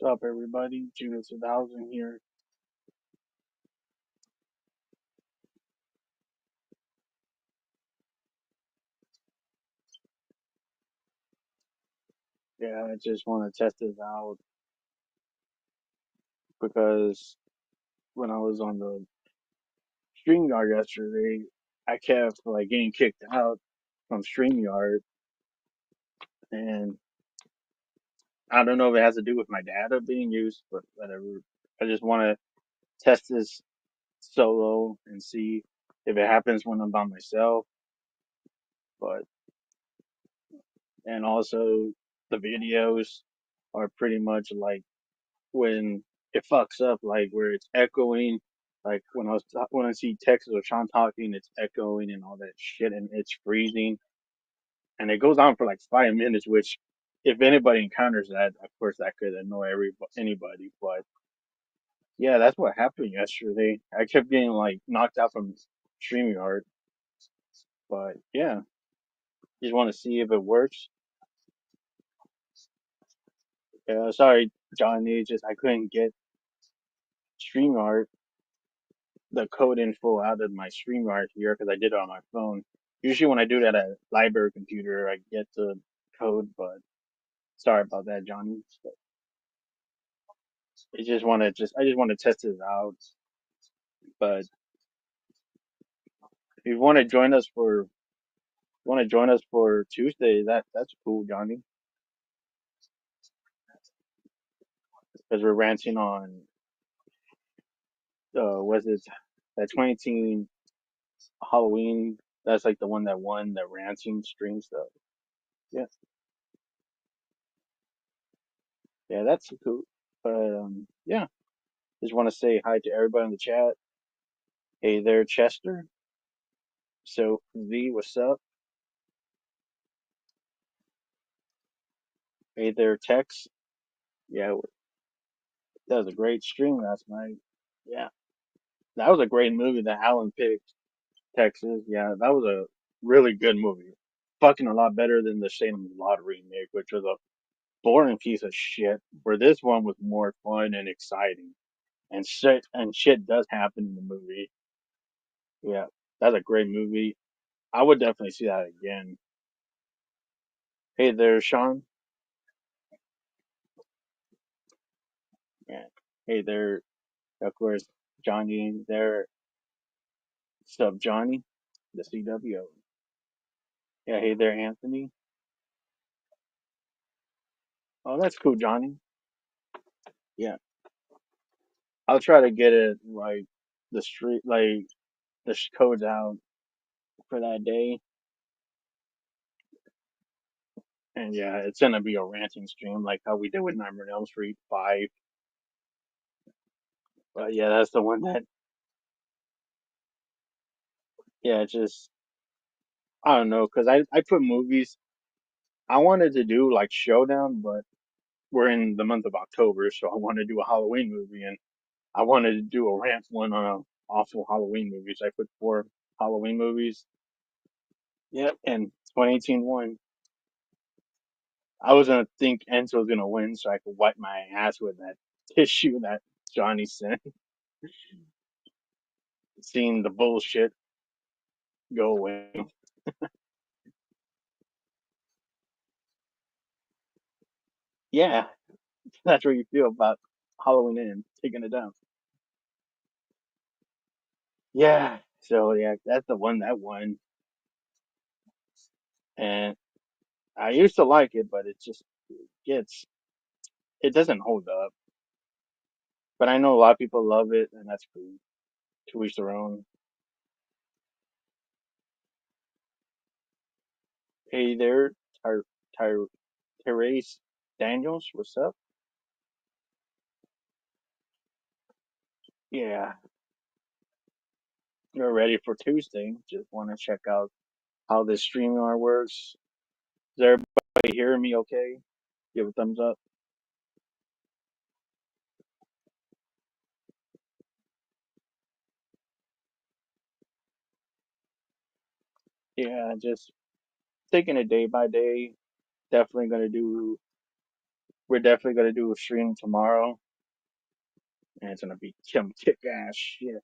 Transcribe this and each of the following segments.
What's up, everybody? Judas 1000 here. Yeah, I just want to test this out because when I was on the StreamYard yesterday, I kept like getting kicked out from StreamYard, and I don't know if it has to do with my data being used, but whatever. I just want to test this solo and see if it happens when I'm by myself. But and also the videos are pretty much like when it fucks up, like where it's echoing. Like when I see Texas or Sean talking, it's echoing and all that shit, and it's freezing, and it goes on for like 5 minutes. Which, if anybody encounters that, of course, that could annoy anybody. But yeah, that's what happened yesterday. I kept getting like knocked out from StreamYard, but yeah, just want to see if it works. Sorry, Johnny, just I couldn't get StreamYard the code info out of my StreamYard here because I did it on my phone. Usually when I do that at a library computer, I get the code, but sorry about that, Johnny. But I just want to test this out. But if you want to join us for Tuesday, that's cool, Johnny, because we're ranting on was it that 2018 Halloween? That's like the one that won the ranting stream stuff. Yeah, yeah, that's cool. But yeah, just want to say hi to everybody in the chat. Hey there, Chester. So V, what's up? Hey there, Tex. Yeah, that was a great stream last night. Yeah, that was a great movie that Alan picked. Texas. Yeah, that was a really good movie. Fucking a lot better than the Salem Lot remake, which was a boring piece of shit. Where this one was more fun and exciting, and shit does happen in the movie. Yeah, that's a great movie. I would definitely see that again. Hey there, Sean. Yeah. Hey there, of course, Johnny there. Sub Johnny, the CWO. Yeah, hey there, Anthony. Oh, that's cool, Johnny. Yeah, I'll try to get it like the codes out for that day. And yeah, it's gonna be a ranting stream like how we did with Nightmare on Elm Street 5. But yeah, that's the one that yeah, it's just I don't know because I put movies. I wanted to do like Showdown, but we're in the month of October, so I want to do a Halloween movie, and I wanted to do a rant one on a awful Halloween movies. I put four Halloween movies. Yep, and 2018 won. I was gonna think Enzo was gonna win so I could wipe my ass with that tissue that Johnny sent. Seeing the bullshit go away. Yeah, that's what you feel about Halloween and taking it down. Yeah, so yeah, that's the one that won. And I used to like it, but gets it doesn't hold up. But I know a lot of people love it, and that's cool. To each their own. Hey there, Ty Ty Therese Daniels, what's up? Yeah, you're ready for Tuesday. Just want to check out how this StreamYard works. Is everybody hearing me okay? Give a thumbs up. Yeah, just taking it day by day. Definitely gonna do. we're definitely gonna do a stream tomorrow, and it's gonna be some kick ass shit.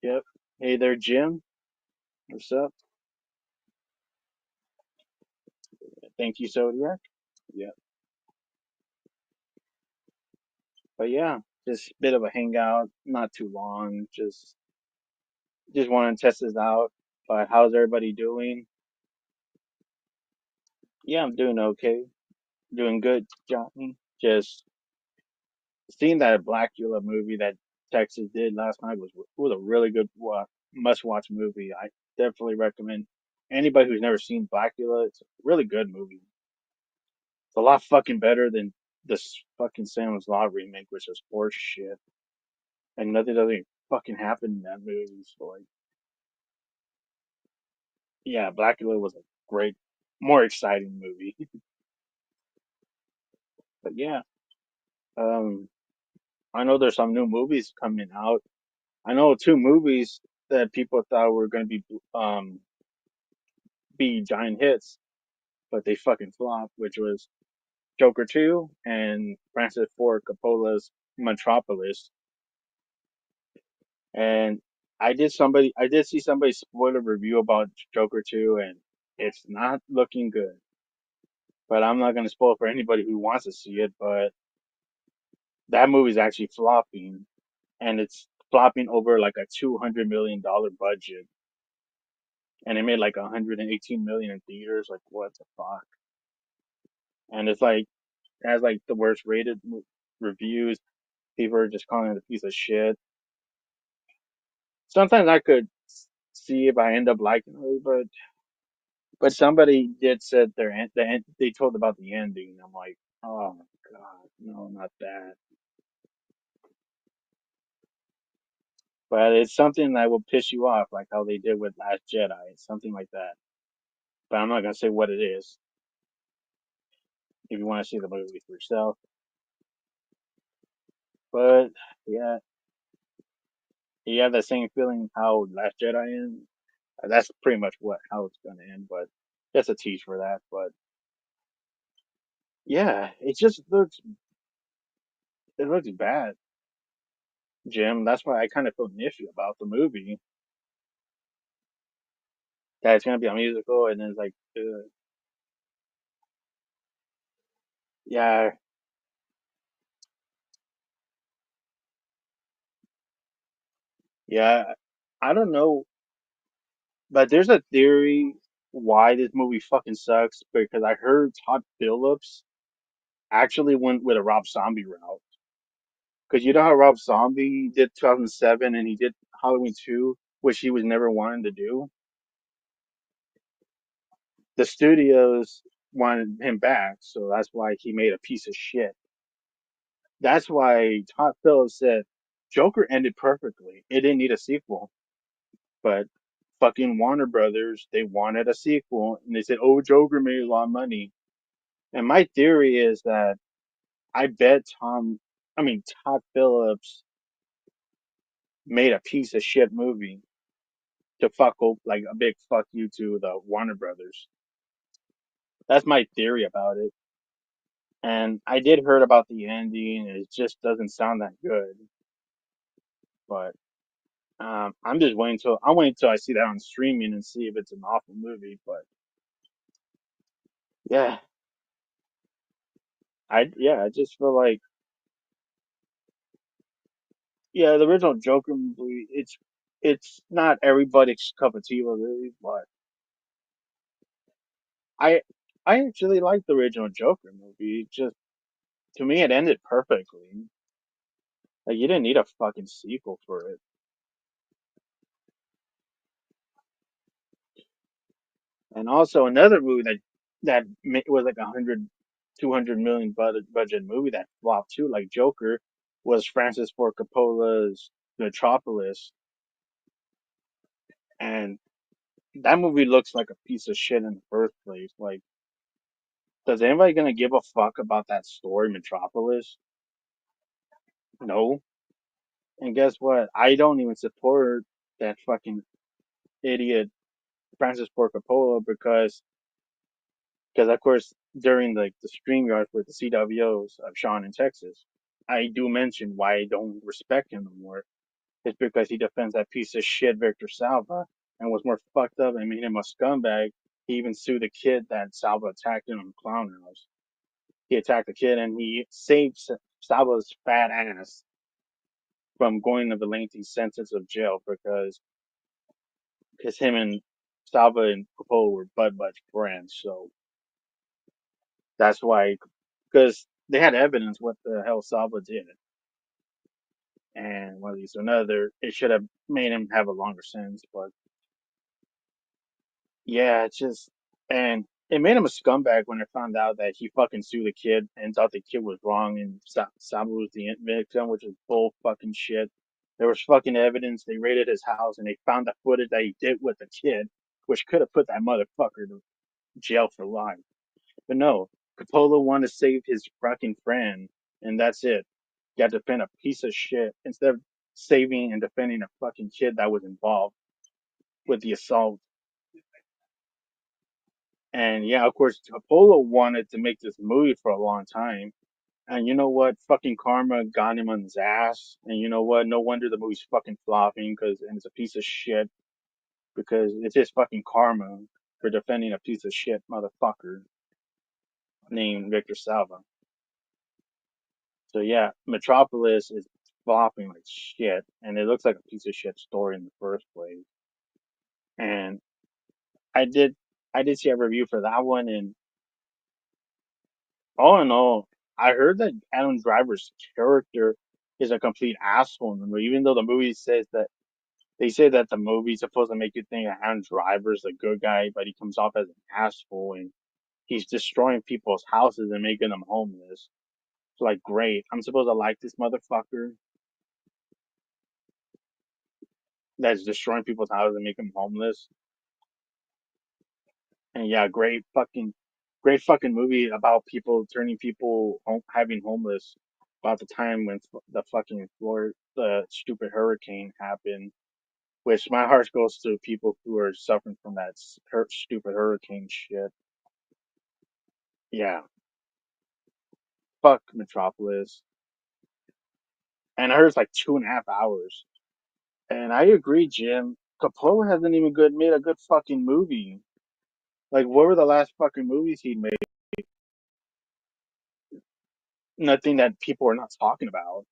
Yep. Hey there, Jim. What's up? Thank you, Zodiac. Yep. But yeah, just a bit of a hangout, not too long. Just want to test this out. But how's everybody doing? Yeah, I'm doing okay. Doing good, Johnny. Just seeing that Blackula movie that Texas did last night was a really good must watch movie. I definitely recommend anybody who's never seen Blackula. It's a really good movie. It's a lot fucking better than this fucking Sam's Law remake, which is horse shit, and nothing doesn't even fucking happen in that movie. So like, yeah, Blackula was a great, more exciting movie. But yeah, um, I know there's some new movies coming out. I know two movies that people thought were going to be giant hits, but they fucking flopped, which was Joker 2 and Francis Ford Coppola's Metropolis. And I did see somebody spoil a review about Joker 2, and it's not looking good. But I'm not going to spoil for anybody who wants to see it, but that movie's actually flopping, and it's flopping over like a $200 million budget, and it made like 118 million in theaters. Like, what the fuck? And it's like it has like the worst rated reviews. People are just calling it a piece of shit. Sometimes I could see if I end up liking it, but somebody did said they told about the ending. I'm like, oh my god, no, not that. But it's something that will piss you off, like how they did with Last Jedi, something like that. But I'm not gonna say what it is. If you want to see the movie for yourself. But yeah, you have that same feeling how Last Jedi ends. That's pretty much what how it's gonna end. But that's a tease for that. But yeah, it looks bad, Jim. That's why I kind of feel iffy about the movie. That it's gonna be a musical, and then it's like, yeah, yeah. I don't know, but there's a theory why this movie fucking sucks because I heard Todd Phillips actually went with a Rob Zombie route. Because you know how Rob Zombie did 2007 and he did Halloween 2, which he was never wanting to do. The studios wanted him back, so that's why he made a piece of shit. That's why Todd Phillips said Joker ended perfectly. It didn't need a sequel. But fucking Warner Brothers, they wanted a sequel, and they said, "Oh, Joker made a lot of money." And my theory is that I bet Todd Phillips made a piece of shit movie to fuck up, like a big fuck you to the Warner Brothers. That's my theory about it. And I did heard about the ending, and it just doesn't sound that good. But I'm waiting till I see that on streaming and see if it's an awful movie. But yeah, I just feel like yeah, the original Joker movie, it's not everybody's cup of tea really, but I I actually like the original Joker movie. It just to me it ended perfectly. Like you didn't need a fucking sequel for it. And also another movie was like 200 million budget movie that flopped too, like Joker, was Francis Ford Coppola's Metropolis, and that movie looks like a piece of shit in the first place. Like, does anybody gonna give a fuck about that story, Metropolis? No. And guess what? I don't even support that fucking idiot Francis Ford Coppola because because of course during like the stream yard with the CWOs of Sean in Texas, I do mention why I don't respect him no more. It's because he defends that piece of shit Victor Salva, and was more fucked up and made him a scumbag. He even sued the kid that Salva attacked in the clown house. He attacked the kid and he saved Salva's fat ass from going to the lengthy sentence of jail because him and Salva and Coppola were bud friends. So that's why, because they had evidence what the hell Salva did, and one of these or another, it should have made him have a longer sentence. But yeah, it's just, and it made him a scumbag when I found out that he fucking sued the kid and thought the kid was wrong and Salva was the victim, which is bull fucking shit. There was fucking evidence. They raided his house and they found the footage that he did with the kid, which could have put that motherfucker to jail for life. But no, Coppola wanted to save his fucking friend, and that's it. You got to defend a piece of shit instead of saving and defending a fucking kid that was involved with the assault. And yeah, of course, Coppola wanted to make this movie for a long time. And you know what? Fucking karma got him on his ass. And you know what? No wonder the movie's fucking flopping because and it's a piece of shit because it's just fucking karma for defending a piece of shit motherfucker named Victor Salva. So yeah, Metropolis is flopping like shit, and it looks like a piece of shit story in the first place. And I did, I did see a review for that one, and all in all, I heard that Adam Driver's character is a complete asshole in the movie, even though the movie says that they say that the movie's supposed to make you think that Adam Driver's a good guy, but he comes off as an asshole and he's destroying people's houses and making them homeless. So like, great, I'm supposed to like this motherfucker that's destroying people's houses and making them homeless. And yeah, great fucking movie about people turning people having homeless. About the time when the fucking Florida, the stupid hurricane happened, which my heart goes to people who are suffering from that stupid hurricane shit. Yeah, fuck Metropolis. And I heard it's like 2.5 hours. And I agree, Jim. Coppola hasn't even made a good fucking movie. Like, what were the last fucking movies he made? Nothing that people are not talking about.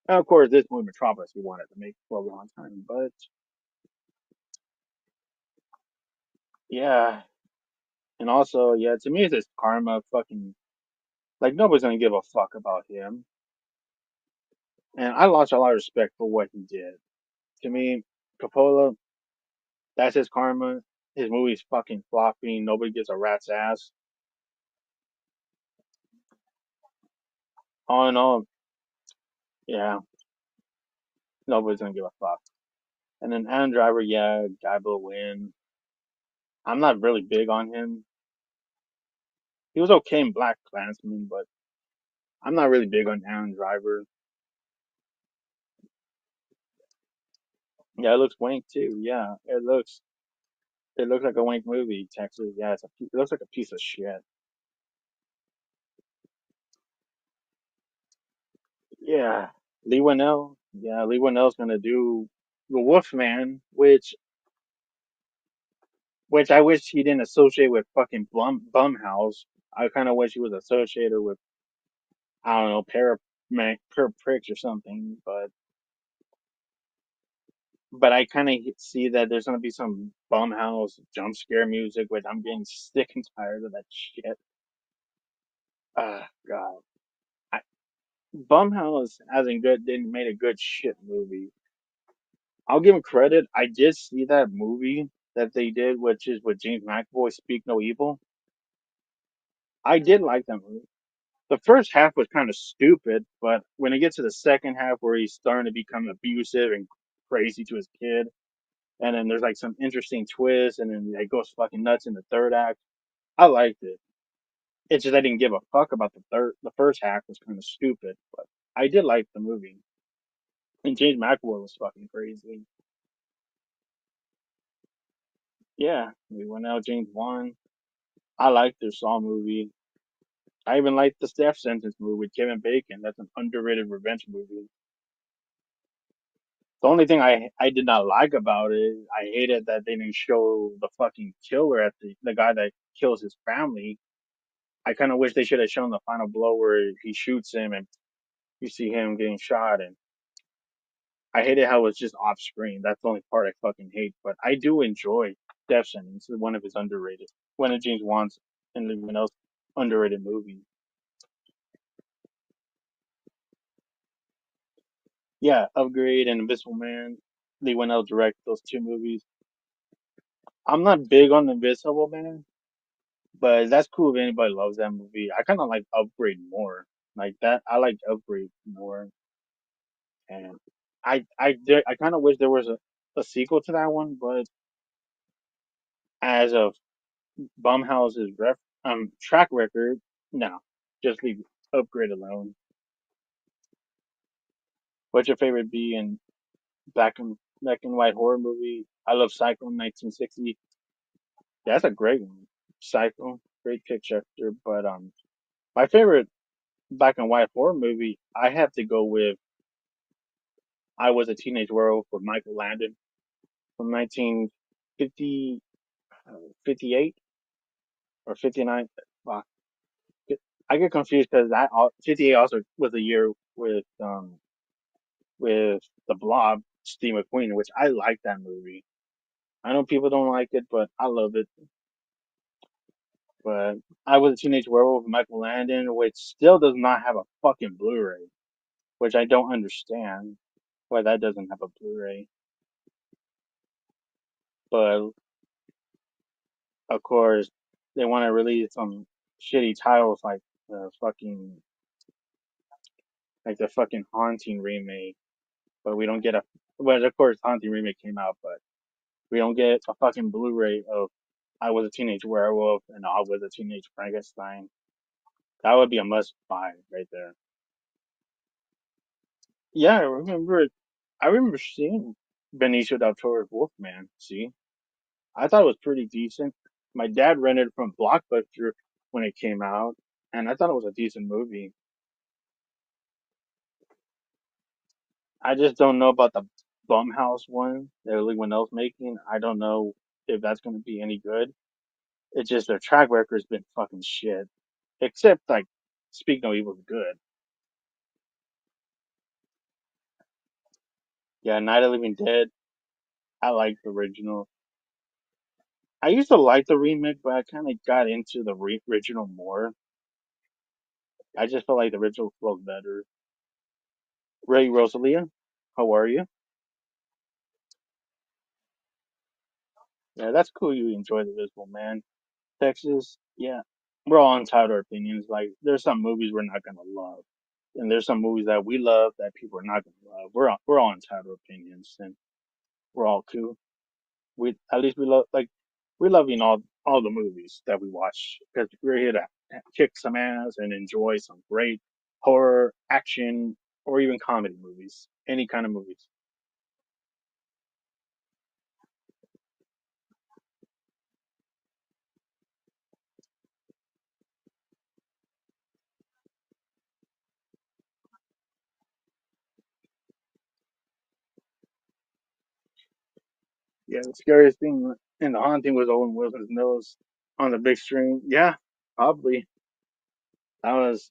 And of course, this movie Metropolis we wanted to make for a long time, but yeah, and also yeah, to me it's just karma. Fucking like nobody's gonna give a fuck about him, and I lost a lot of respect for what he did. To me, Coppola, that's his karma. His movie's fucking flopping. Nobody gives a rat's ass. All in all, yeah, nobody's gonna give a fuck. And then Adam Driver, yeah, guy will win. I'm not really big on him. He was okay in Black Klansman, but I'm not really big on Adam Driver. Yeah, it looks wank too. Yeah, it looks like a wank movie. Texas. Yeah, it looks like a piece of shit. Yeah, Lee Winnell. Yeah, Lee Winnell's gonna do the Wolfman, which I wish he didn't associate with fucking Bumhouse. I kind of wish he was associated with I don't know pair pricks or something. But I kind of see that there's gonna be some Bumhouse jump scare music, which I'm getting sick and tired of that shit. Ah, God. I, Bumhouse hasn't didn't made a good shit movie. I'll give him credit. I did see that movie that they did, which is with James McAvoy, Speak No Evil. I did like that movie. The first half was kind of stupid, but when it gets to the second half where he's starting to become abusive and crazy to his kid, and then there's like some interesting twists, and then it goes fucking nuts in the third act. I liked it. It's just I didn't give a fuck about the third. The first half was kind of stupid, but I did like the movie. And James McAvoy was fucking crazy. Yeah, we went out. James Wan. I like the Saw movie. I even like the Death Sentence movie with Kevin Bacon. That's an underrated revenge movie. The only thing I did not like about it, I hated that they didn't show the fucking killer at the guy that kills his family. I kind of wish they should have shown the final blow where he shoots him and you see him getting shot. And I hated how it was just off screen. That's the only part I fucking hate. But I do enjoy Death Sentence. It's one of his underrated, one of James Wan's and everyone else underrated movies. Yeah, Upgrade and Invisible Man. They went out direct those two movies. I'm not big on Invisible Man, but that's cool if anybody loves that movie. I kind of like Upgrade more. Like that, I like Upgrade more, and I kind of wish there was a sequel to that one, but as of Bumhouse's track record, no, just leave Upgrade alone. What's your favorite B and black and white horror movie? I love Psycho 1960. That's a great one. Psycho, great picture, but my favorite black and white horror movie, I have to go with I Was a Teenage Werewolf with Michael Landon from 1950, 58 or 59. Wow. I get confused because 58 also was a year with The Blob, Steve McQueen, which I like that movie. I know people don't like it, but I love it. But I Was a Teenage Werewolf with Michael Landon, which still does not have a fucking Blu-ray, which I don't understand why that doesn't have a Blu-ray. But of course, they want to release some shitty titles like the fucking the fucking Haunting remake, but we don't get a. Well, of course, Haunting remake came out, but we don't get a fucking Blu-ray of I Was a Teenage Werewolf and I Was a Teenage Frankenstein. That would be a must buy right there. Yeah, I remember. I remember seeing Benicio del Toro's Wolfman. See, I thought it was pretty decent. My dad rented it from Blockbuster when it came out, and I thought it was a decent movie. I just don't know about the Blumhouse one that everyone else making. I don't know if that's going to be any good. It's just their track record's been fucking shit. Except like Speak No Evil's good. Yeah, Night of the Living Dead. I like the original. I used to like the remake, but I kind of got into the original more. I just felt like the original flowed better. Ray Rosalia, how are you? Yeah, that's cool. You enjoy the Visible Man. Texas, yeah, we're all entitled to our opinions. Like, there's some movies we're not gonna love, and there's some movies that we love that people are not gonna love. We're all entitled to opinions, and we're all cool. We at least we love we loving all the movies that we watch because we're here to kick some ass and enjoy some great horror, action, or even comedy movies. Any kind of movies. Yeah, the scariest thing in the haunting was Owen Wilson's nose on the big screen. Yeah, probably. That was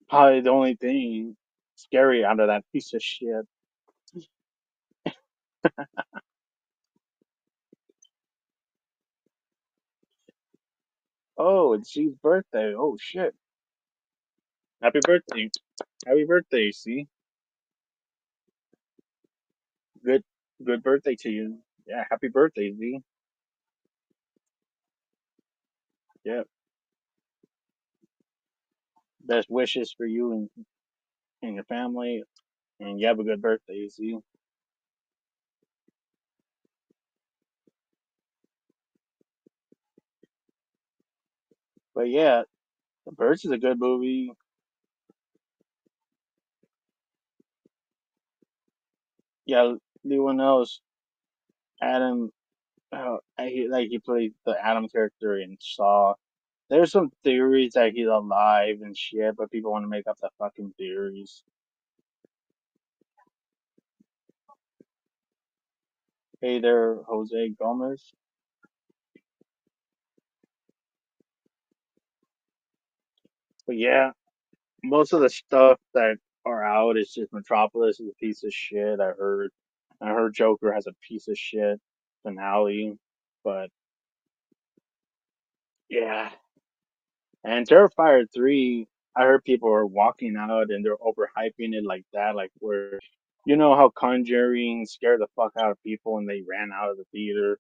probably the only thing scary out of that piece of shit. Oh, it's G's birthday. Oh shit. Happy birthday. Happy birthday, see? Good good birthday to you. Yeah, happy birthday, Z. Yeah. Best wishes for you and your family. And you have a good birthday, Z. But yeah, The Birds is a good movie. Yeah, anyone else? Adam Like he played the Adam character in Saw. There's some theories that he's alive and shit, but people want to make up the fucking theories. Hey there, Jose Gomez. But yeah, most of the stuff that are out is just Metropolis is a piece of shit. I heard Joker has a piece of shit finale, but yeah. And Terrifier 3, I heard people are walking out and they're overhyping it like that, like where you know how Conjuring scared the fuck out of people and they ran out of the theater,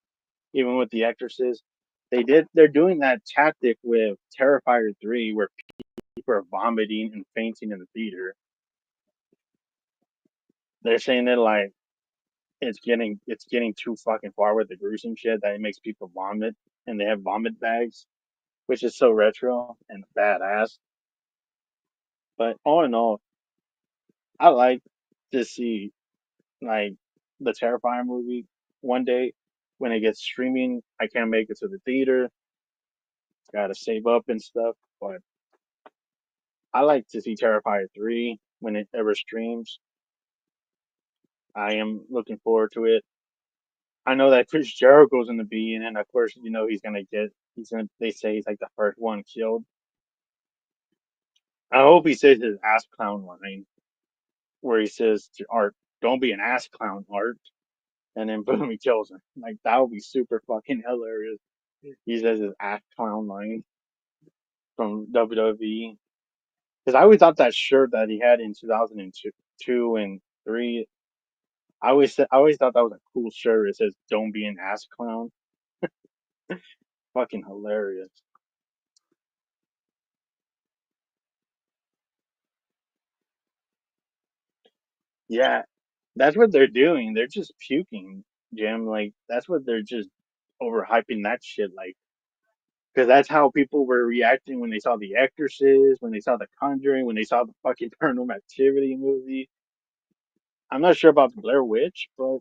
even with The Exorcist. They're doing that tactic with Terrifier 3 where people are vomiting and fainting in the theater. They're saying that like it's getting too fucking far with the gruesome shit that it makes people vomit and they have vomit bags, which is so retro and badass. But all in all, I like to see like the Terrifier movie one day when it gets streaming. I can't make it to the theater, gotta save up and stuff. But I like to see Terrifier 3 when it ever streams. I am looking forward to it. I know that Chris Jericho's gonna be in it, and of course, you know they say he's like the first one killed. I hope he says his ass clown line where he says to Art, "Don't be an ass clown, Art," and then boom, he kills him. Like that would be super fucking hilarious. He says his ass clown line from WWE. Because I always thought that shirt that he had in 2002 and three, I always thought that was a cool shirt. It says "Don't be an ass clown." Fucking hilarious. Yeah, that's what they're doing. They're just puking, Jim. Like that's what they're just overhyping that shit. Like because that's how people were reacting when they saw The Exorcist, when they saw The Conjuring, when they saw the fucking Paranormal Activity movie. I'm not sure about the Blair Witch, but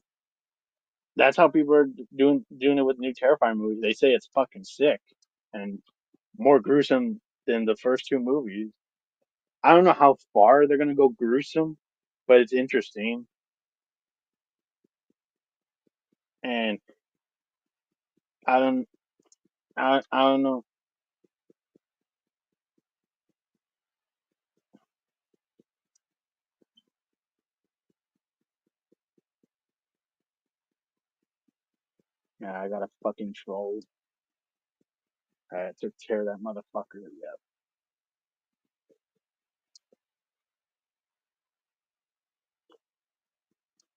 that's how people are doing it with new Terrifying movies. They say it's fucking sick and more gruesome than the first two movies. I don't know how far they're gonna go gruesome, but it's interesting. And I don't, I don't know. Yeah, I got a fucking troll. I had to tear that motherfucker. Yeah,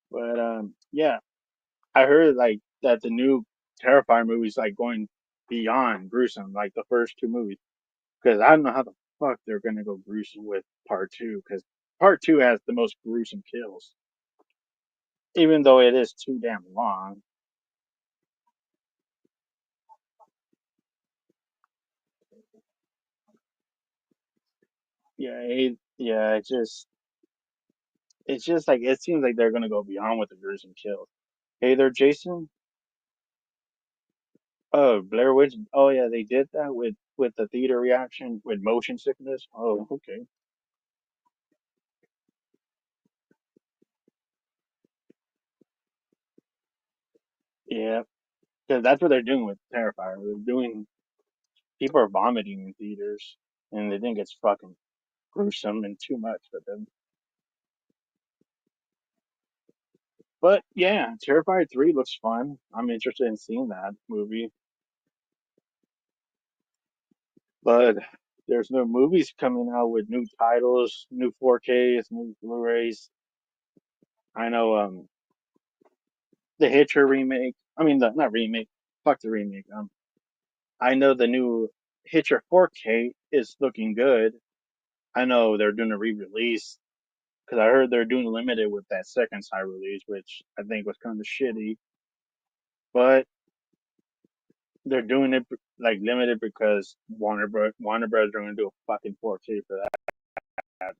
but yeah, I heard like that the new Terrifier movie's like going beyond gruesome, like the first two movies. Because I don't know how the fuck they're gonna go gruesome with part two. Because part two has the most gruesome kills, even though it is too damn long. Yeah, it's just like it seems like they're gonna go beyond with the gruesome kills. Hey there, Jason. Oh, Blair Witch. Oh yeah, they did that with the theater reaction with motion sickness. Oh, okay. Yeah, because that's what they're doing with Terrifier. They're doing people are vomiting in theaters, and they think it's fucking gruesome and too much for them. But yeah, Terrifier 3 looks fun. I'm interested in seeing that movie. But there's no movies coming out with new titles, new 4Ks, new Blu-rays. I know the Hitcher remake. I mean the not remake. Fuck the remake. I know the new Hitcher 4K is looking good. I know they're doing a re-release because I heard they're doing limited with that second side release, which I think was kind of shitty. But they're doing it like limited because Warner Brothers are going to do a fucking 4K for that,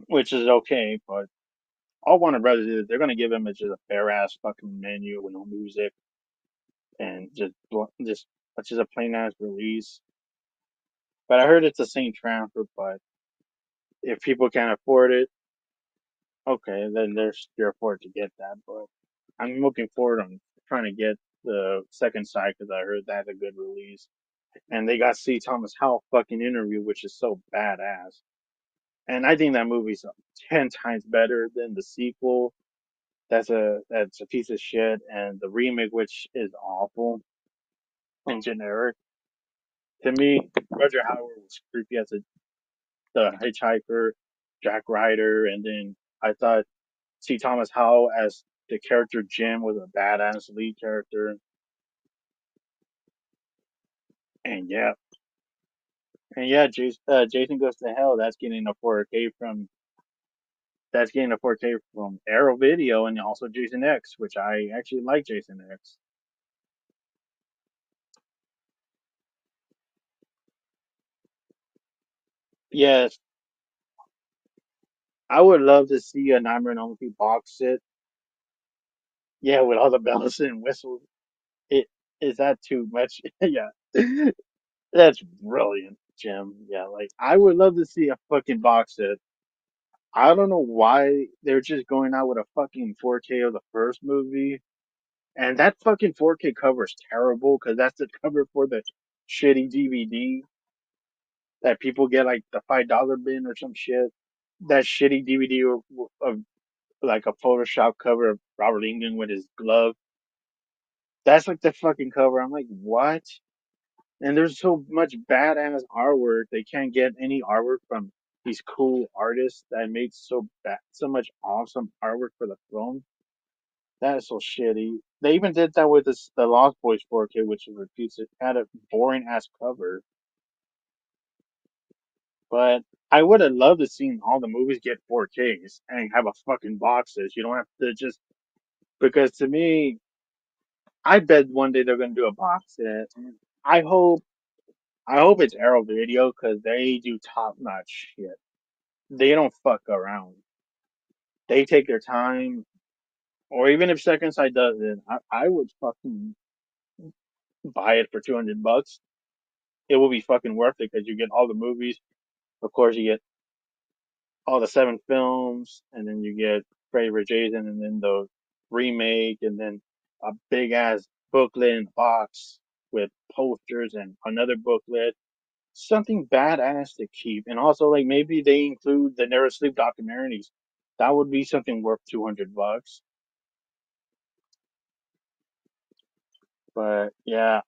which is okay. But all Warner Brothers is they're going to give him is just a bare ass fucking menu with no music. and just a plain ass release. But I heard it's the same transfer. But if people can't afford it, okay, then they're afford to get that. But I'm looking forward on trying to get the second side because I heard that's a good release. And they got C. Thomas Howell fucking interview, which is so badass. And I think that movie's 10 times better than the sequel. That's a piece of shit, and the remake, which is awful and generic. To me, Roger Howard was creepy as the hitchhiker, Jack Ryder, and then I thought C. Thomas Howell as the character Jim was a badass lead character. And yeah, Jason Goes to Hell. That's getting a 4K from Arrow Video and also Jason X, which I actually like Jason X. Yes, I would love to see a Nightmare on Elm Street box set. Yeah, with all the bells and whistles. It is that too much? Yeah, that's brilliant, Jim. Yeah, like I would love to see a fucking box set. I don't know why they're just going out with a fucking 4K of the first movie, and that fucking 4K cover is terrible because that's the cover for the shitty DVD that people get like the $5 bin or some shit. That shitty DVD of like a Photoshop cover of Robert England with his glove. That's like the fucking cover. I'm like, what? And there's so much badass artwork. They can't get any artwork from these cool artists that made so much awesome artwork for the film. That is so shitty. They even did that with the Lost Boys 4K, which is a piece of had a boring ass cover. But I would have loved to seen all the movies get 4Ks and have a fucking box set. You don't have to just because to me, I bet one day they're gonna do a box set. I hope I hope it's Arrow Video because they do top notch shit. They don't fuck around. They take their time. Or even if Second Sight does it, I would fucking buy it for $200. It will be fucking worth it because you get all the movies. Of course, you get all the seven films, and then you get Freddy vs. Jason, and then the remake, and then a big ass booklet in the box with posters and another booklet. Something badass to keep, and also like maybe they include the Never Sleep documentaries. That would be something worth $200. But yeah,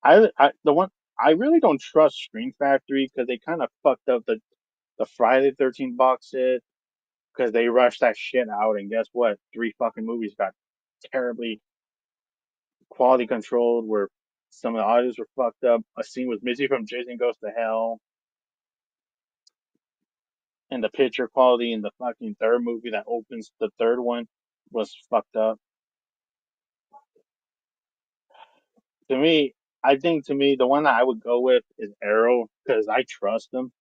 I the one I really don't trust Screen Factory because they kind of fucked up the Friday the 13th box set because they rushed that shit out, and guess what? Three fucking movies got terribly quality controlled, where some of the audios were fucked up. A scene was missing from Jason Goes to Hell, and the picture quality in the fucking third movie that opens the third one was fucked up. To me, I think to me the one that I would go with is Arrow because I trust them.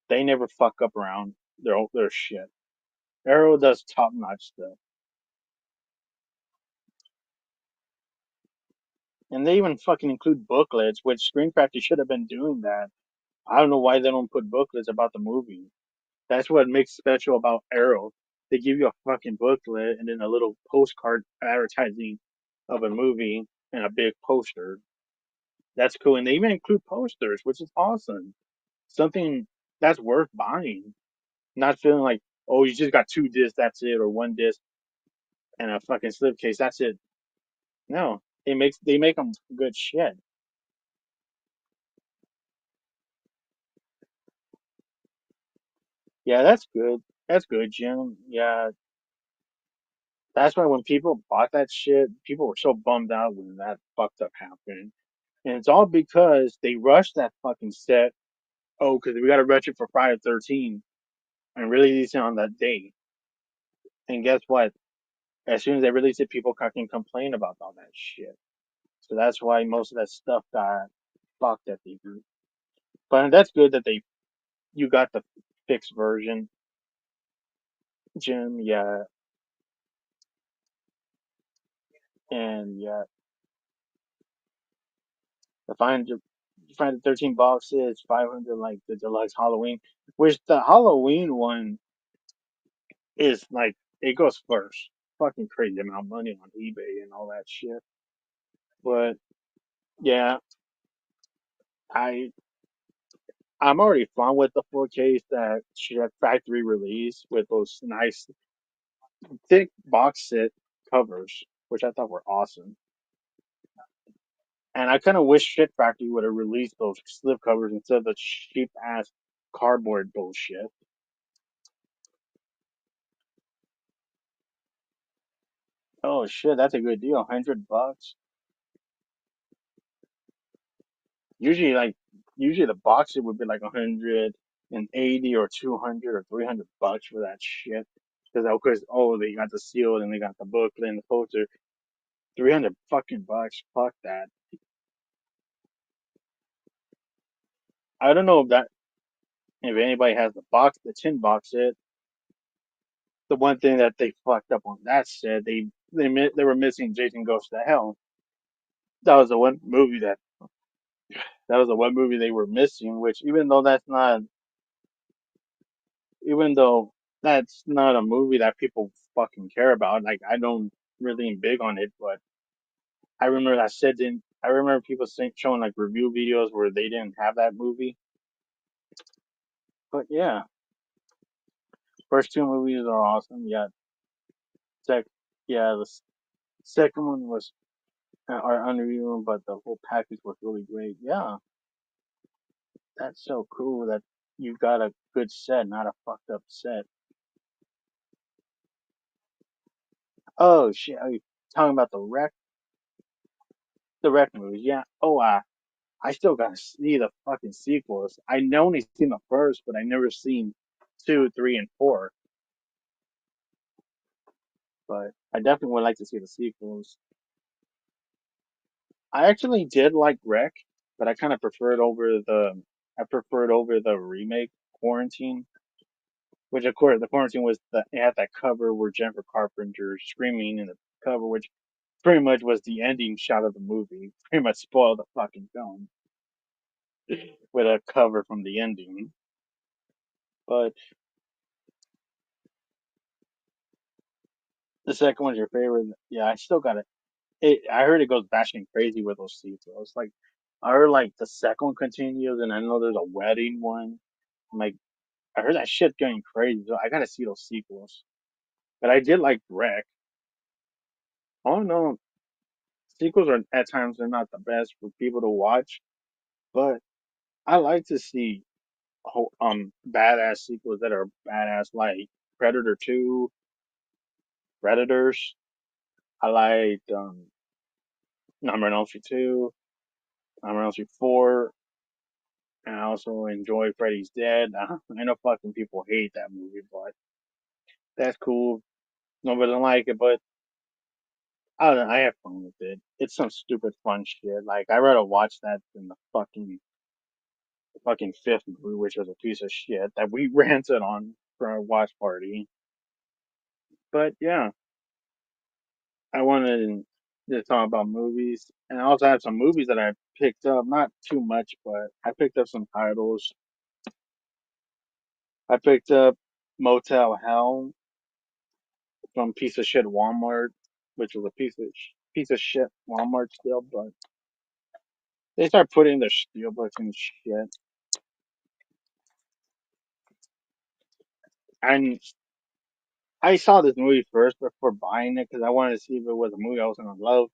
They never fuck up around their shit. Arrow does top notch stuff, and they even fucking include booklets, which Screen Factory should have been doing that. I don't know why they don't put booklets about the movie. That's what makes special about Arrow. They give you a fucking booklet and then a little postcard advertising of a movie and a big poster. That's cool. And they even include posters, which is awesome. Something that's worth buying. Not feeling like, oh, you just got two discs, that's it, or one disc and a fucking slipcase, that's it. No, they make them good shit. Yeah, that's good. That's good, Jim. Yeah, that's why when people bought that shit, people were so bummed out when that fucked up happened. And it's all because they rushed that fucking set. Oh, because we got to rush it for Friday the 13th and release it on that day. And guess what? As soon as they release it, people fucking complain about all that shit. So that's why most of that stuff got fucked at the group. But that's good that you got the fixed version, Jim. Yeah, and yeah, The 500, 513 boxes, 500 like the deluxe Halloween, which the Halloween one is like, it goes first. Fucking crazy amount of money on eBay and all that shit. But yeah, I I'm already fine with the 4Ks that she had factory release with those nice thick box set covers, which I thought were awesome. And I kind of wish Shit Factory would have released those slip covers instead of the cheap ass cardboard bullshit. Oh shit, that's a good deal. $100. Usually, usually the box it would be like 180 or 200 or $300 for that shit. Because of course, oh, they got the seal and they got the booklet and the poster. 300 fucking bucks. Fuck that. I don't know if anybody has the box, the tin box set. The one thing that they fucked up on that set, they were missing Jason Goes to Hell. That was the one movie that was the one movie they were missing. Which even though that's not a movie that people fucking care about. Like I don't really am big on it, but I remember that set didn't. I remember people showing like review videos where they didn't have that movie. But yeah, first two movies are awesome. Yeah, sec, yeah, second one was are unreal, but the whole package was really great. Yeah, that's so cool that you got a good set, not a fucked up set. Oh shit, are you talking about the wreck movies? Yeah. Oh, I still gotta see the fucking sequels. I only seen the first, but I never seen two, three, and four. But I definitely would like to see the sequels. I actually did like Wreck, but I preferred over the remake Quarantine, which of course the Quarantine it had that cover where Jennifer Carpenter screaming in the cover, which pretty much was the ending shot of the movie. Pretty much spoiled the fucking film with a cover from the ending. But the second one's your favorite. Yeah, I still got it. I heard it goes bashing crazy with those sequels. Like I heard like the second one continues, and I know there's a wedding one. I'm like, I heard that shit going crazy, so I gotta see those sequels. But I did like Wreck. Oh no, sequels are at times they're not the best for people to watch, but I like to see badass sequels that are badass, like Predator 2, Predators. I liked Number on Elm Street 2, Number on Elm Street 4, and I also enjoy Freddy's Dead. I know fucking people hate that movie, but that's cool. Nobody don't like it, but I don't know, I have fun with it. It's some stupid fun shit. Like I'd rather watch that than the fucking fifth movie, which was a piece of shit that we ranted on for our watch party. But yeah, I wanted to talk about movies, and I also have some movies that I picked up. Not too much, but I picked up some titles. I picked up Motel Hell from piece of shit Walmart, which was a piece of shit Walmart still, but they start putting their steelbooks and shit. And I saw this movie first before buying it because I wanted to see if it was a movie I was gonna love,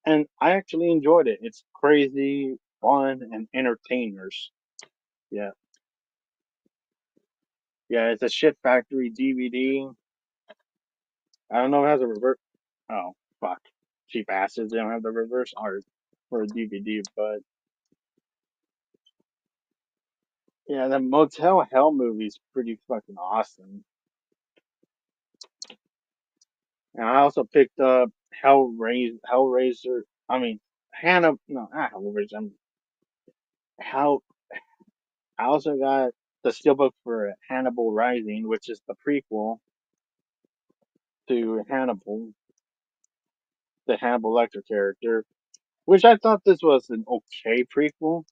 and I actually enjoyed it. It's crazy, fun, and entertainers. Yeah, yeah, it's a Shit Factory DVD. I don't know if it has a reverse. Oh fuck, cheap asses! They don't have the reverse art for a DVD, but yeah, the Motel Hell movie is pretty fucking awesome. And I also picked up Hellraiser. I mean, Hannah. No, not Hellraiser. How. I also got the steelbook for Hannibal Rising, which is the prequel to Hannibal, the Hannibal Lecter character. which I thought this was an okay prequel.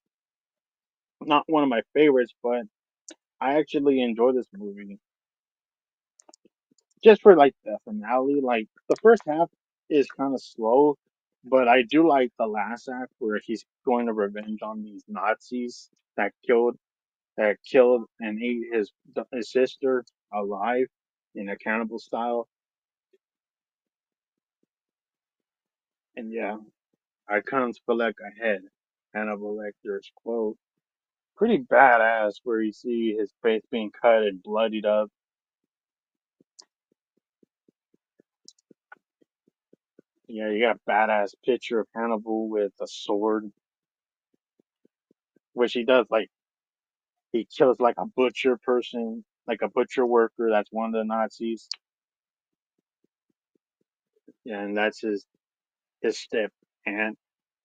Not one of my favorites, but I actually enjoy this movie just for like the finale. Like the first half is kind of slow, but I do like the last act where he's going to revenge on these Nazis that killed and ate his sister alive in a cannibal style. And yeah, I can't select ahead. Hannibal Lecter's quote. Pretty badass where you see his face being cut and bloodied up. Yeah, you got a badass picture of Hannibal with a sword, which he does like he kills like a butcher person, like a butcher worker that's one of the Nazis. Yeah, and that's his step aunt.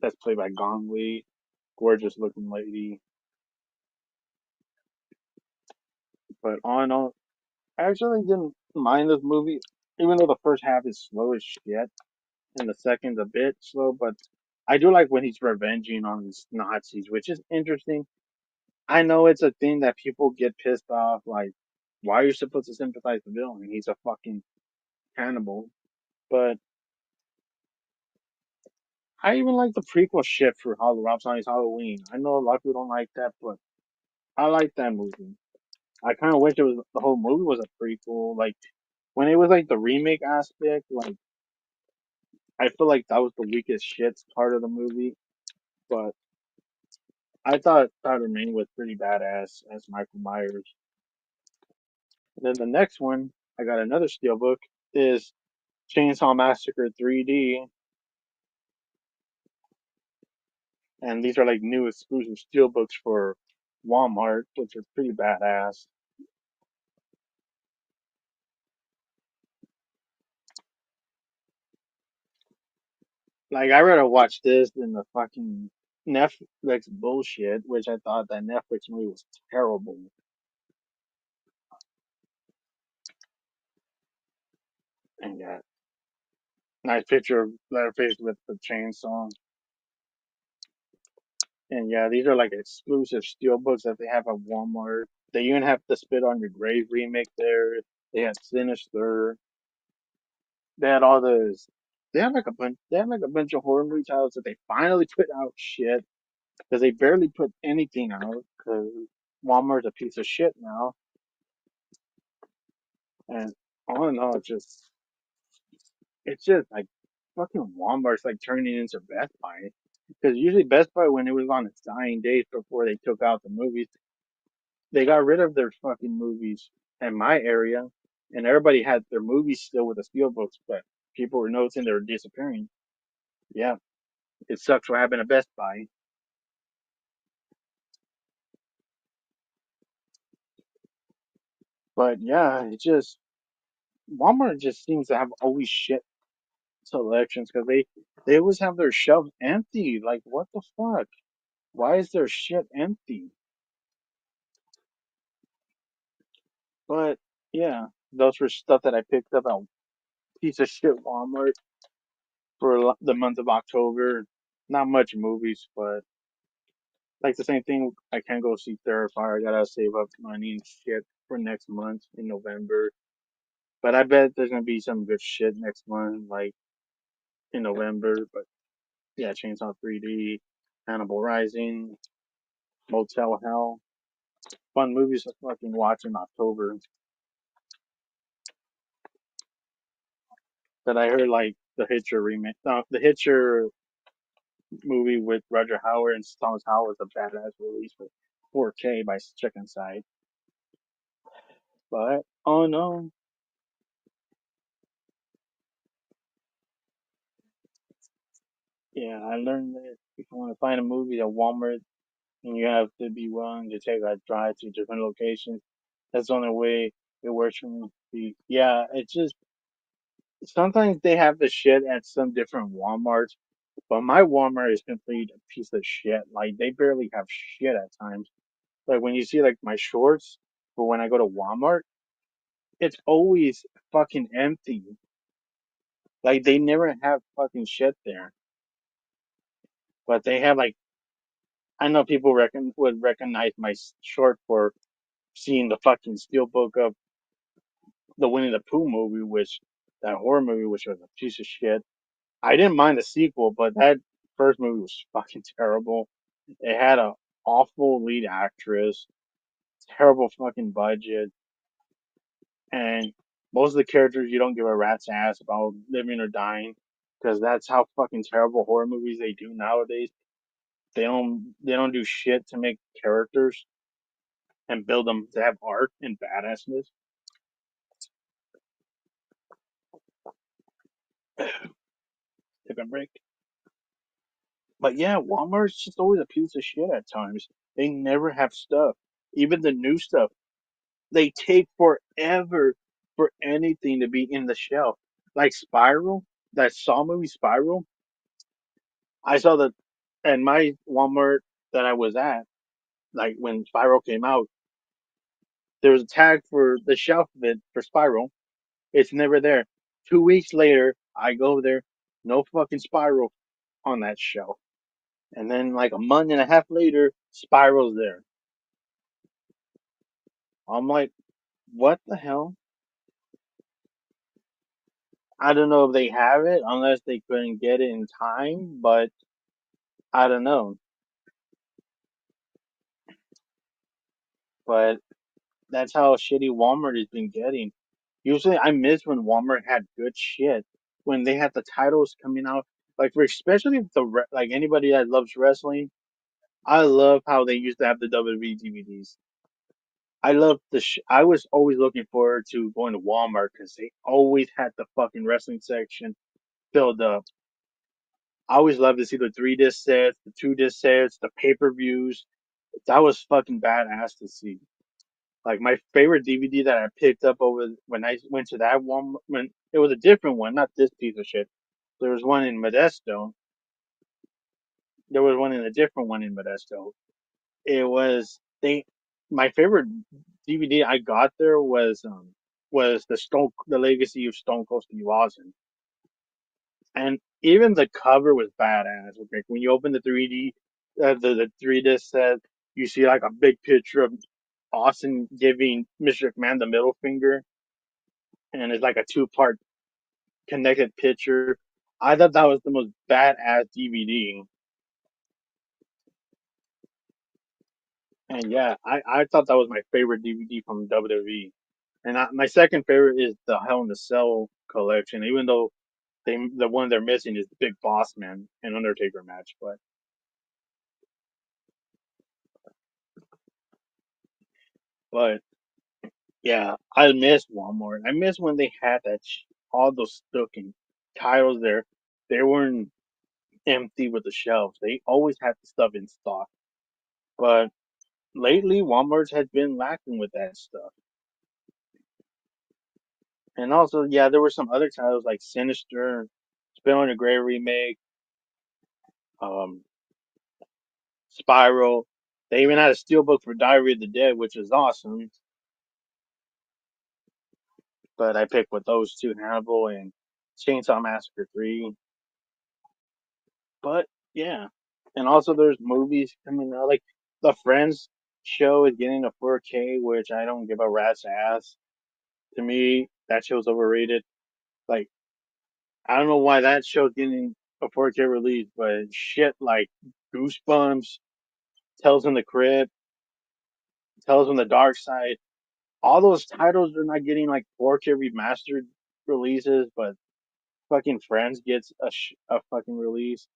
That's played by Gong Li, gorgeous looking lady. But all in all, I actually didn't mind this movie, even though the first half is slow as shit and the second's a bit slow. But I do like when he's revenging on these Nazis, which is interesting. I know it's a thing that people get pissed off, like, why are you supposed to sympathize with the villain? He's a fucking cannibal. But I even like the prequel shit for Rob Zombie's Halloween. I know a lot of people don't like that, but I like that movie. I kind of wish it was the whole movie was a prequel. Like when it was like the remake aspect, like I feel like that was the weakest shit part of the movie. But I thought Tyler Mane was pretty badass as Michael Myers. And then the next one, I got another steelbook is Chainsaw Massacre 3D, and these are like new exclusive steelbooks for Walmart, which are pretty badass. Like I rather watch this than the fucking Netflix bullshit, which I thought that Netflix movie was terrible. And yeah, nice picture of Leatherface with the chainsaw. And yeah, these are like exclusive steelbooks that they have at Walmart. They even have the Spit on Your Grave remake there. They had Sinister. They had all those. They had like a bunch. They had like a bunch of horror movie titles that they finally put out shit because they barely put anything out because Walmart's a piece of shit now. And all in all, it's just like fucking Walmart's like turning into Best Buy. Because usually Best Buy, when it was on its dying days before they took out the movies, they got rid of their fucking movies in my area, and everybody had their movies still with the steelbooks, but people were noticing they were disappearing. Yeah, it sucks what happened to Best Buy. But yeah, it just Walmart just seems to have always shit selections because they always have their shelves empty. Like what the fuck? Why is their shit empty? But yeah, those were stuff that I picked up at piece of shit Walmart for the month of October. Not much movies, but like the same thing. I can't go see Terrifier. I gotta save up money and shit for next month in November. But I bet there's gonna be some good shit next month, like in November. But yeah, Chainsaw 3D, Hannibal Rising, Motel Hell. Fun movies to fucking watch in October. That I heard like the Hitcher remake, the Hitcher movie with Roger Howard and Thomas Howell was a badass release for 4K by Chicken Side. But oh no, yeah, I learned that if you want to find a movie at Walmart, and you have to be willing to take a drive to different locations. That's the only way it works for me. Yeah, it's just sometimes they have the shit at some different Walmarts, but my Walmart is complete a piece of shit. Like they barely have shit at times. Like when you see like my shorts for when I go to Walmart, it's always fucking empty. Like they never have fucking shit there. But they have like I know people would recognize my short for seeing the fucking steelbook of the Winnie the Pooh movie, which that horror movie, which was a piece of shit. I didn't mind the sequel, but that first movie was fucking terrible. It had a awful lead actress, terrible fucking budget, and most of the characters you don't give a rat's ass about living or dying, because that's how fucking terrible horror movies they do nowadays. They don't do shit to make characters and build them to have art and badassness. Take a break. But yeah, Walmart's just always a piece of shit at times. They never have stuff. Even the new stuff, they take forever for anything to be in the shelf. Like Spiral, that Saw movie Spiral. I saw that at my Walmart that I was at, like when Spiral came out, there was a tag for the shelf of it for Spiral. It's never there. 2 weeks later, I go there, no fucking Spiral on that shelf. And then like a month and a half later, Spiral's there. I'm like, what the hell? I don't know if they have it unless they couldn't get it in time, but I don't know. But that's how shitty Walmart has been getting. Usually, I miss when Walmart had good shit. When they had the titles coming out, like for especially like anybody that loves wrestling, I love how they used to have the WWE DVDs. I love I was always looking forward to going to Walmart because they always had the fucking wrestling section filled up. I always loved to see the 3 disc sets, the 2 disc sets, the pay-per-views. That was fucking badass to see. Like my favorite DVD that I picked up over when I went to that one, when it was a different one, not this piece of shit. There was one in Modesto. There was one in a different one in Modesto. It was they. My favorite DVD I got there was the Legacy of Stone Cold Steve Austin, and even the cover was badass. Like when you open the 3D, the 3 disc set, you see like a big picture of Austin giving Mr. McMahon the middle finger, and it's like a two-part connected picture. I thought that was the most badass DVD, and yeah, I thought that was my favorite DVD from WWE. And my second favorite is the Hell in the Cell collection, even though the one they're missing is the Big Boss Man and Undertaker match. But yeah, I miss Walmart. I miss when they had all those fucking titles there. They weren't empty with the shelves. They always had the stuff in stock. But lately, Walmart has been lacking with that stuff. And also, yeah, there were some other titles like Sinister, Spin on the Grey remake, um, Spiral. They even had a steelbook for Diary of the Dead, which is awesome. But I picked with those two, Hannibal and Chainsaw Massacre 3. But yeah, and also there's movies coming out. Like the Friends show is getting a 4K, which I don't give a rat's ass. To me, that show's overrated. Like I don't know why that show's getting a 4K release, but shit like Goosebumps, Tales in the Crypt, Tales from the Dark Side, all those titles are not getting like 4K remastered releases, but fucking Friends gets a fucking release.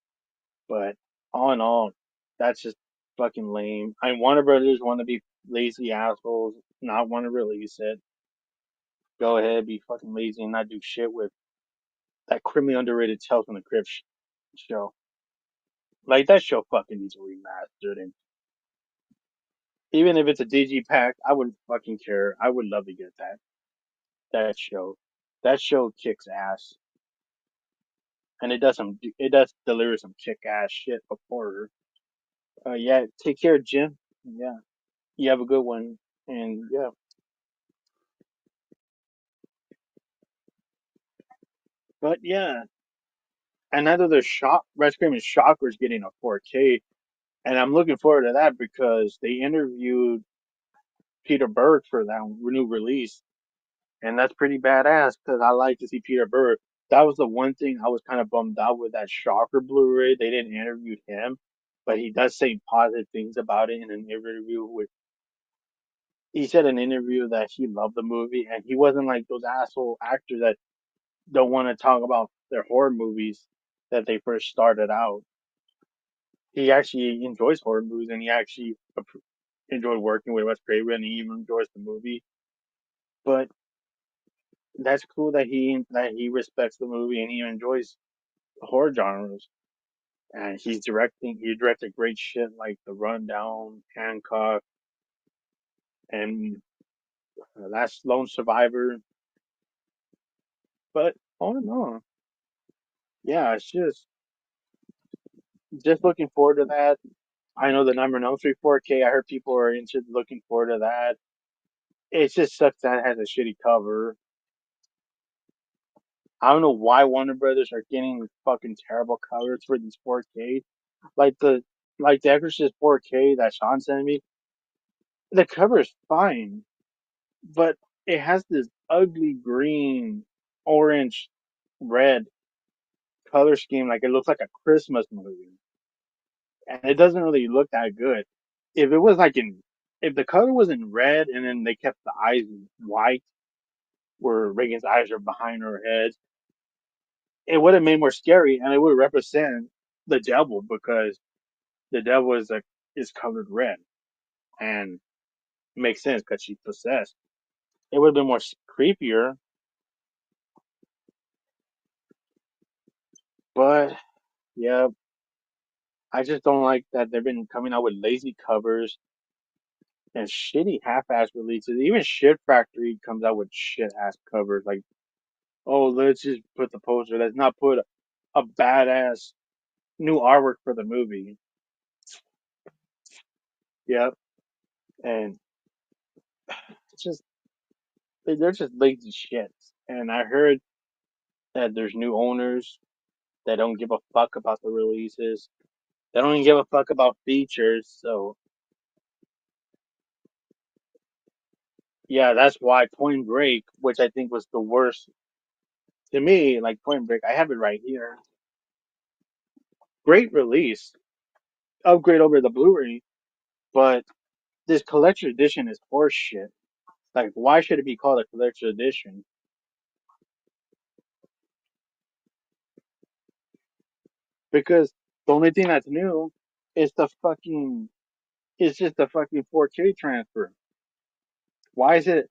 But all in all, that's just fucking lame. I Warner Brothers want to be lazy assholes, not want to release it. Go ahead, be fucking lazy and not do shit with that criminally underrated Tales from the Crypt show. Like that show fucking needs a remastered, and even if it's a digipack, I wouldn't fucking care. I would love to get that show. That show kicks ass, and it does deliver some kick ass shit of horror. Yeah, take care, Jim. Yeah, you have a good one, and yeah. But yeah, and neither the shock Red Scream and Shocker's getting a 4K, and I'm looking forward to that because they interviewed Peter Berg for that new release, and that's pretty badass because I like to see Peter Berg. That was the one thing I was kind of bummed out with that Shocker Blu-ray. They didn't interview him, but he does say positive things about it in an interview with. He said in an interview that he loved the movie and he wasn't like those asshole actors that don't want to talk about their horror movies that they first started out. He actually enjoys horror movies and he actually enjoyed working with Wes Craven and he even enjoys the movie. But that's cool that he respects the movie and he enjoys horror genres. And he directed great shit like The Rundown, Hancock, and Last Lone Survivor. But all in all, yeah, it's just looking forward to that. I know the number no 4K. I heard people are into looking forward to that. It just sucks that it has a shitty cover. I don't know why Warner Brothers are getting fucking terrible covers for these 4K. Like the Exorcist 4K that Sean sent me. The cover is fine, but it has this ugly green, orange, red color scheme. Like it looks like a Christmas movie, and it doesn't really look that good. If it was like in, if the color was in red and then they kept the eyes white, where Reagan's eyes are behind her head, it would have made more scary, and it would represent the devil because the devil is colored red, and it makes sense because she's possessed. It would have been more creepier, but yeah, I just don't like that they've been coming out with lazy covers and shitty half-ass releases. Even Shit Factory comes out with shit-ass covers. Like, oh, let's just put the poster. Let's not put a badass new artwork for the movie. Yep, and it's just they're just lazy shits. And I heard that there's new owners that don't give a fuck about the releases. They don't even give a fuck about features. So yeah, that's why Point Break, which I think was the worst to me, like Point Break, I have it right here. Great release, upgrade over the Blu-ray, but this collector edition is horseshit. Like, why should it be called a collector edition? Because the only thing that's new is the fucking, it's just the fucking 4K transfer. Why is it?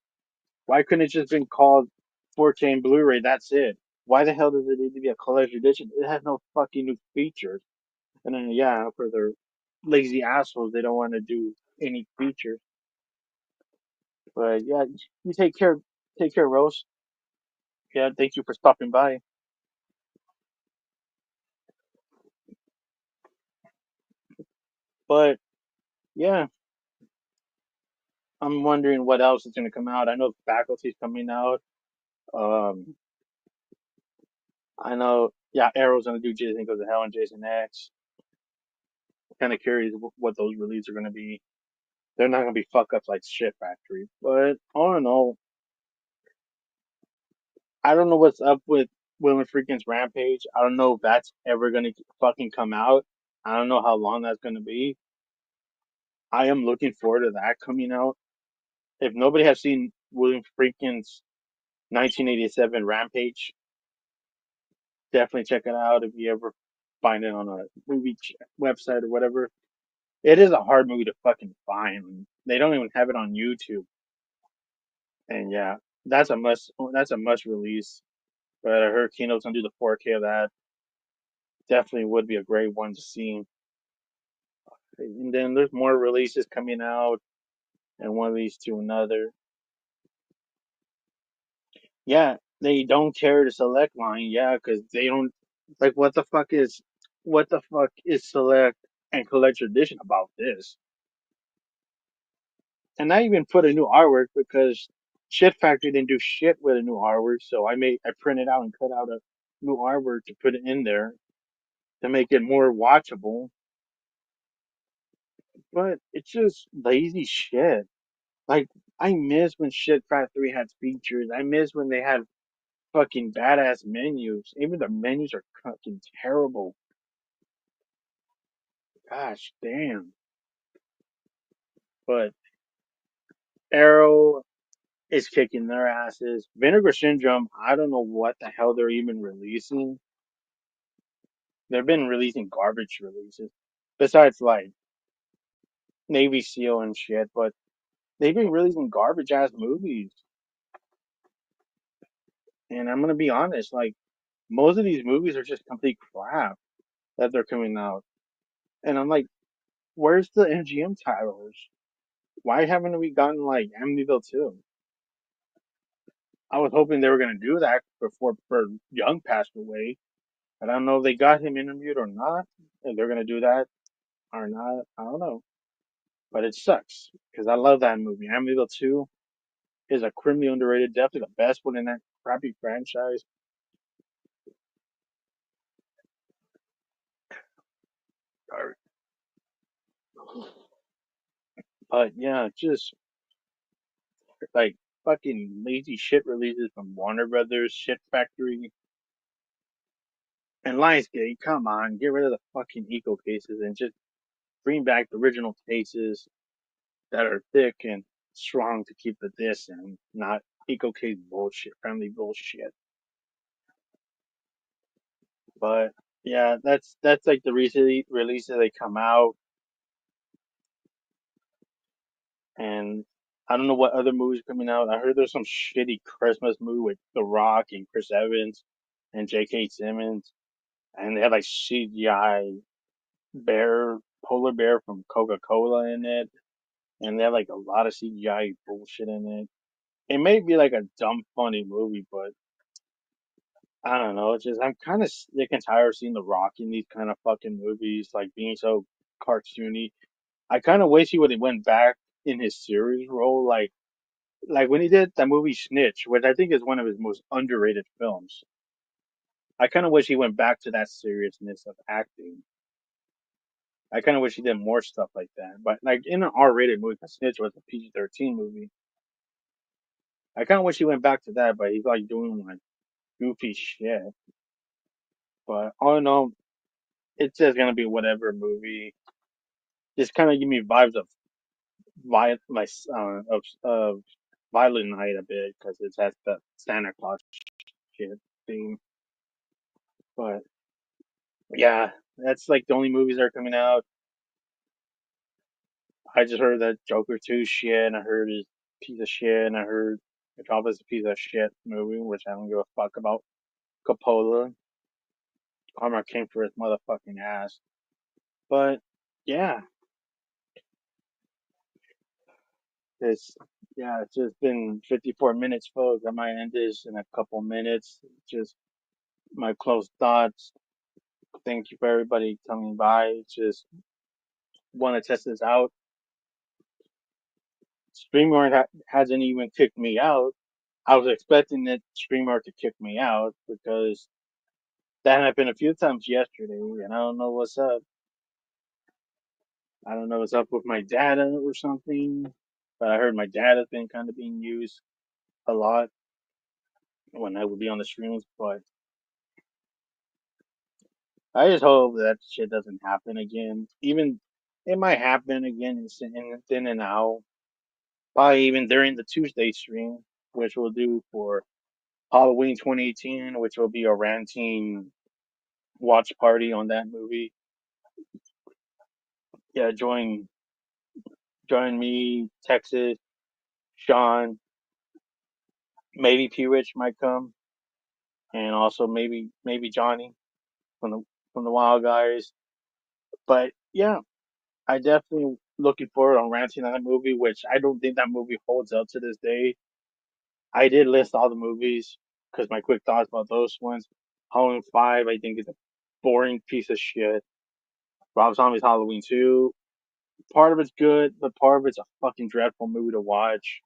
Why couldn't it just been called 4K and Blu-ray? That's it. Why the hell does it need to be a collector edition? It has no fucking new features. And then yeah, for their lazy assholes, they don't want to do any features. But yeah, you take care, Rose. Yeah, thank you for stopping by. But yeah, I'm wondering what else is going to come out. I know Faculty's coming out. Um, I know, yeah, Arrow's going to do Jason Goes to Hell and Jason X. Kind of curious what those releases are going to be. They're not going to be fuck ups like Shit Factory. But all in all, I don't know what's up with Will and Freakin's Rampage. I don't know if that's ever going to fucking come out. I don't know how long that's going to be. I am looking forward to that coming out. If nobody has seen William Freakin's 1987 Rampage, definitely check it out if you ever find it on a website or whatever. It is a hard movie to fucking find. They don't even have it on YouTube. And yeah, that's a must. That's a must release. But I heard Kino's gonna do the 4K of that. Definitely would be a great one to see. And then there's more releases coming out, and one leads to another. Yeah, they don't carry the select line. Yeah, because they don't like what the fuck is select and collector edition about this? And I even put a new artwork because Shit Factory didn't do shit with a new artwork, so I printed out and cut out a new artwork to put it in there. to make it more watchable, but it's just lazy shit. Like, I miss when Shit Fat 3 had features. I miss when they had fucking badass menus. Even the menus are fucking terrible. Gosh damn. But Arrow is kicking their asses. Vinegar Syndrome, I don't know what the hell they're even releasing. They've been releasing garbage releases. Besides, like, Navy SEAL and shit, but they've been releasing garbage ass movies. And I'm gonna be honest, like, most of these movies are just complete crap that they're coming out. And I'm like, where's the MGM titles? Why haven't we gotten, like, Amityville 2? I was hoping they were gonna do that before Young passed away. And I don't know if they got him interviewed or not. If they're gonna do that or not, I don't know. But it sucks because I love that movie. Amityville 2 is a criminally underrated, definitely the best one in that crappy franchise. Sorry. But yeah, just like fucking lazy shit releases from Warner Brothers, Shit Factory, and Lionsgate. Come on, get rid of the fucking eco cases and just bring back the original cases that are thick and strong to keep the this and not eco case bullshit, friendly bullshit. But yeah, that's like the recent releases they come out, and I don't know what other movies are coming out. I heard there's some shitty Christmas movie with The Rock and Chris Evans and J.K. Simmons, and they had like CGI bear, polar bear from Coca Cola in it, and they have like a lot of CGI bullshit in it. It may be like a dumb funny movie, but I don't know. It's just I'm kind of sick and tired of seeing The Rock in these kind of fucking movies, like being so cartoony. I kind of wish he would have went back in his series role, like when he did that movie Snitch, which I think is one of his most underrated films. I kind of wish he went back to that seriousness of acting. I kind of wish he did more stuff like that. But like in an R-rated movie, 'cause Snitch was a PG-13 movie. I kind of wish he went back to that, but he's like doing like goofy shit. But all in all, it's just gonna be whatever movie. Just kind of give me vibes of like of Violent Night a bit because it has the Santa Claus shit theme. But yeah, that's like the only movies that are coming out. I just heard that Joker 2 shit, and I heard his piece of shit, and I heard Metropolis is a piece of shit movie, which I don't give a fuck about. Coppola, Karma came for his motherfucking ass. But yeah, it's it's just been 54 minutes, folks. I might end this in a couple minutes. Just my close thoughts. Thank you for everybody coming by. Just want to test this out. StreamYard hasn't even kicked me out. I was expecting that StreamYard to kick me out because that happened a few times yesterday, and I don't know what's up. I don't know what's up with my data or something, but I heard my data's been kind of being used a lot when I would be on the streams. But I just hope that shit doesn't happen again. Even it might happen again in and out. Probably even during the Tuesday stream, which we'll do for Halloween 2018, which will be a ranting watch party on that movie. Yeah, join me, Texas, Sean, maybe P Rich might come, and also maybe Johnny from the Wild Guys. But yeah, I definitely looking forward on ranting on that movie, which I don't think that movie holds up to this day. I did list all the movies because my quick thoughts about those ones. Halloween 5, I think is a boring piece of shit. Rob Zombie's Halloween 2, part of it's good, but part of it's a fucking dreadful movie to watch.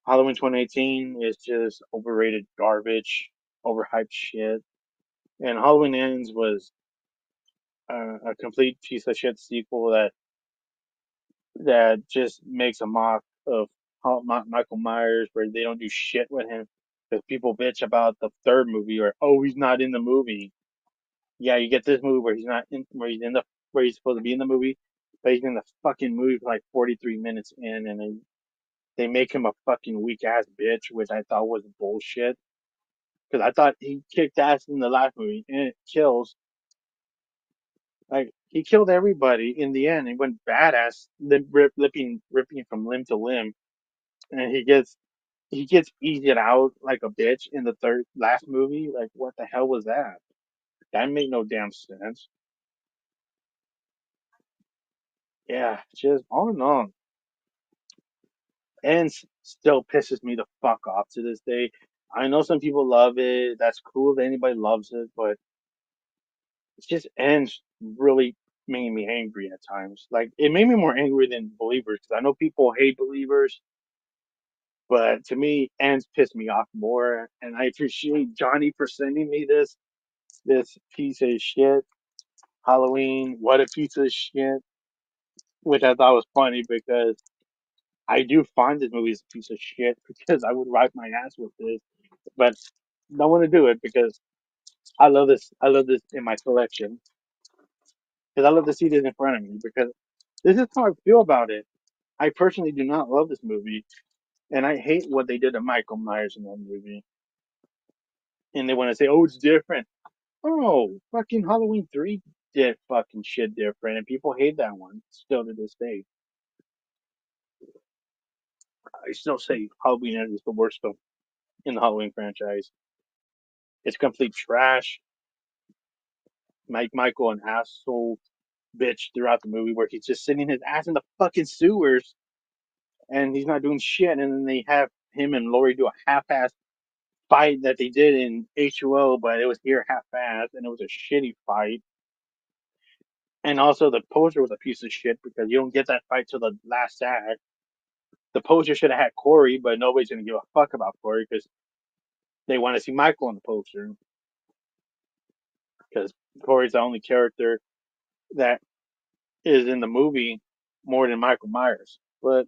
Halloween 2018 is just overrated garbage, overhyped shit. And Halloween Ends was a complete piece of shit sequel that just makes a mock of Michael Myers, where they don't do shit with him because people bitch about the third movie or oh he's not in the movie. Yeah, you get this movie where he's not in where he's supposed to be in the movie, but he's in the fucking movie for like 43 minutes in, and then they make him a fucking weak ass bitch, which I thought was bullshit because I thought he kicked ass in the last movie and it kills. Like he killed everybody in the end. He went badass, ripping from limb to limb, and he gets eased out like a bitch in the third last movie. Like what the hell was that? That made no damn sense. Yeah, just all in all, and still pisses me the fuck off to this day. I know some people love it. That's cool that anybody loves it, but it just ends really making me angry at times. Like it made me more angry than Believers because I know people hate Believers, but to me, ends piss me off more. And I appreciate Johnny for sending me this piece of shit. Halloween, what a piece of shit, which I thought was funny because I do find this movie is a piece of shit because I would wipe my ass with this, but don't want to do it because I love this. I love this in my collection because I love to see this in front of me because this is how I feel about it. I personally do not love this movie, and I hate what they did to Michael Myers in that movie. And they want to say, "Oh, it's different." Oh, fucking Halloween 3 did fucking shit different, and people hate that one still to this day. I still say Halloween Ends is the worst film in the Halloween franchise. It's complete trash. Michael, an asshole bitch throughout the movie, where he's just sitting his ass in the fucking sewers and he's not doing shit. And then they have him and Laurie do a half-ass fight that they did in H2O, but it was here half-ass and it was a shitty fight. And also the poster was a piece of shit because you don't get that fight till the last act. The poster should have had Corey, but nobody's gonna give a fuck about Corey because they want to see Michael on the poster because Corey's the only character that is in the movie more than Michael Myers. But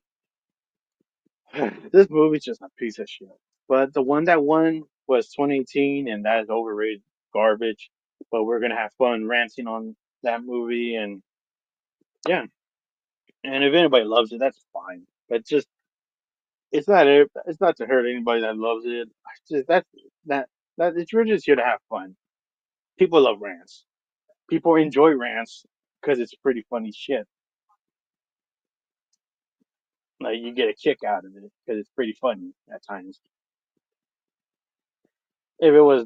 this movie's just a piece of shit. But the one that won was 2018, and that is overrated garbage. But we're gonna have fun ranting on that movie, and yeah. And if anybody loves it, that's fine. But just it's not to hurt anybody that loves it. I just that that it's we're just here to have fun. People love rants. People enjoy rants because it's pretty funny shit. Like you get a kick out of it because it's pretty funny at times. If it was,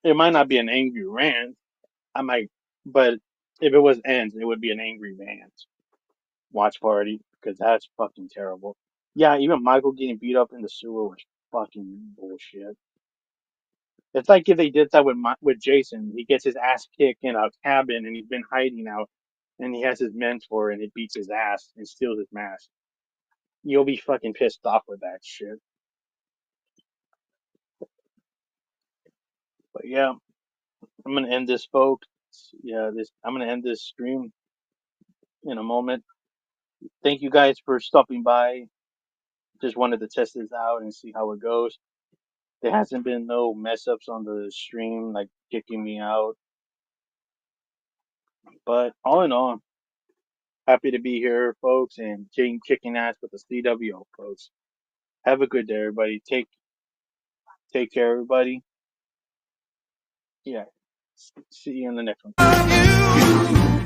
it might not be an angry rant. I might, but if it was ends, it would be an angry rant. Watch party because that's fucking terrible. Yeah, even Michael getting beat up in the sewer was fucking bullshit. It's like if they did that with Jason, he gets his ass kicked in a cabin and he's been hiding out, and he has his mentor and it beats his ass and steals his mask. You'll be fucking pissed off with that shit. But yeah, I'm gonna end this, folks. Yeah, this I'm gonna end this stream in a moment. Thank you guys for stopping by. Just wanted to test this out and see how it goes. There hasn't been no mess ups on the stream, like kicking me out. But all in all, happy to be here, folks, and kicking ass with the CWO, folks. Have a good day, everybody. Take care, everybody. Yeah. See you in the next one.